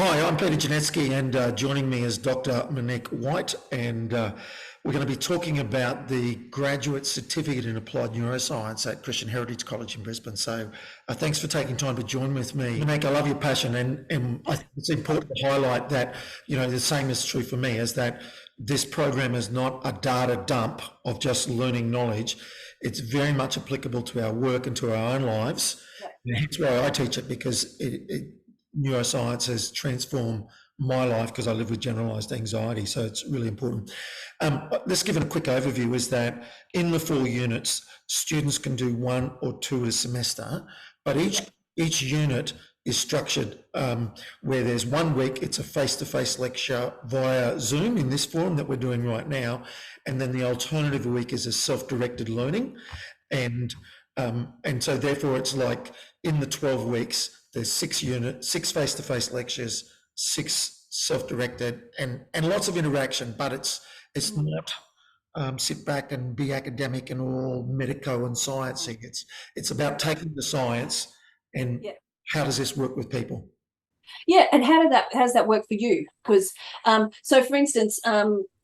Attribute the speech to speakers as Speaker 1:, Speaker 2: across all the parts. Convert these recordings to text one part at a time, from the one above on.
Speaker 1: Hi, I'm Peter Janetzki, and joining me is Dr. Monique White, and we're going to be talking about the graduate certificate in applied neuroscience at Christian Heritage College in Brisbane. So thanks for taking time to join with me. Monique, I love your passion, and I think it's important to highlight that, the same is true for me, is that this program is not a data dump of just learning knowledge. It's very much applicable to our work and to our own lives. And hence why I teach it, because neuroscience has transformed my life because I live with generalized anxiety. So it's really important. Let's give it a quick overview, is that in the 4 units, students can do 1 or 2 a semester, but each unit is structured where there's 1 week, it's a face-to-face lecture via Zoom in this forum that we're doing right now. And then the alternative week is a self-directed learning. And so therefore it's like in the 12 weeks, there's 6 face-to-face lectures, 6 self-directed, and lots of interaction, but it's not sit back and be academic and all medico and sciencey. It's about taking the science and how does this work with people?
Speaker 2: Yeah, and how does that work for you? Because so for instance,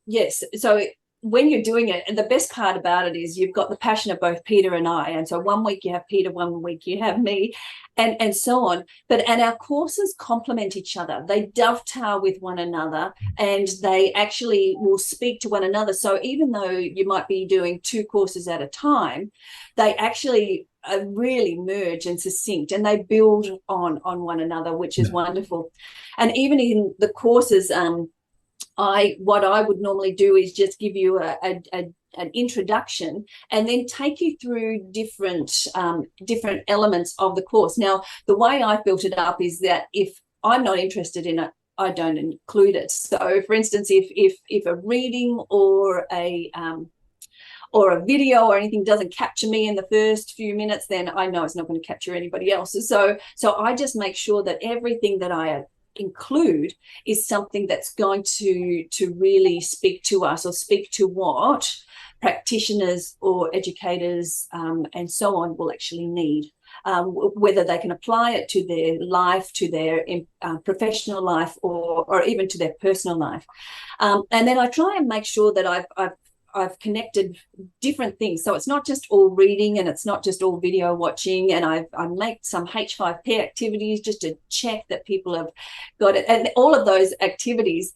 Speaker 2: yes, so when you're doing it, and the best part about it is you've got the passion of both Peter and I, and so 1 week you have Peter, 1 week you have me, and so on. And our courses complement each other. They dovetail with one another, and they actually will speak to one another. So even though you might be doing 2 courses at a time, they actually really merge and succinct, and they build on one another, which is wonderful. And even in the courses, what I would normally do is just give you an introduction and then take you through different elements of the course. Now, the way I built it up is that if I'm not interested in it, I don't include it. So, for instance, if a reading or a video or anything doesn't capture me in the first few minutes, then I know it's not going to capture anybody else. So I just make sure that everything that I include is something that's going to really speak to us, or speak to what practitioners or educators and so on will actually need, whether they can apply it to their life, to their professional life, or even to their personal life. And then I try and make sure that I've connected different things. So it's not just all reading, and it's not just all video watching. And I make some H5P activities just to check that people have got it. And all of those activities,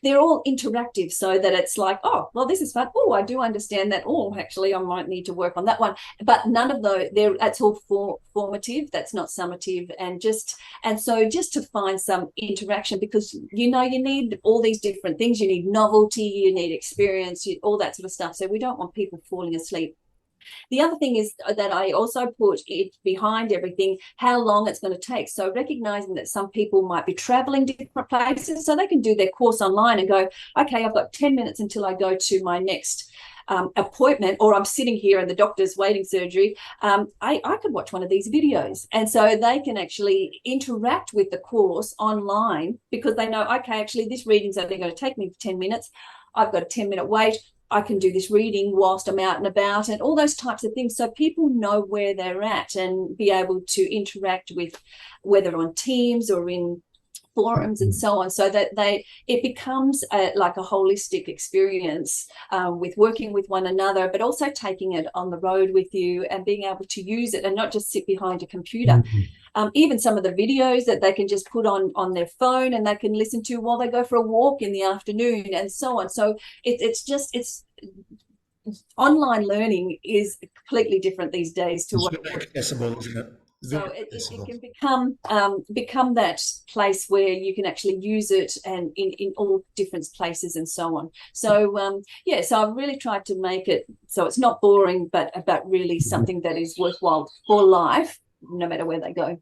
Speaker 2: they're all interactive, so that it's like, oh, well, this is fun. Oh, I do understand that. Oh, actually, I might need to work on that one. But none of those, that's all formative. That's not summative. And so just to find some interaction, because, you need all these different things. You need novelty, you need experience, all that sort of stuff. So we don't want people falling asleep. The other thing is that I also put it behind everything, how long it's going to take. So recognizing that some people might be traveling different places, so they can do their course online and go, okay, I've got 10 minutes until I go to my next appointment, or I'm sitting here in the doctor's waiting surgery. I could watch one of these videos, and so they can actually interact with the course online, because they know, okay, actually this reading's only going to take me 10 minutes. I've got a 10-minute wait. I can do this reading whilst I'm out and about, and all those types of things. So people know where they're at and be able to interact with, whether on Teams or in forums and so on, so that it becomes like a holistic experience, with working with one another, but also taking it on the road with you and being able to use it and not just sit behind a computer. Even some of the videos that they can just put on their phone, and they can listen to while they go for a walk in the afternoon and so on. So it's online learning is completely different these days to what it was.
Speaker 1: Accessible, isn't it?
Speaker 2: So it can become that place where you can actually use it, and in all different places and so on. So so I've really tried to make it so it's not boring, but about really something that is worthwhile for life, no matter where they go.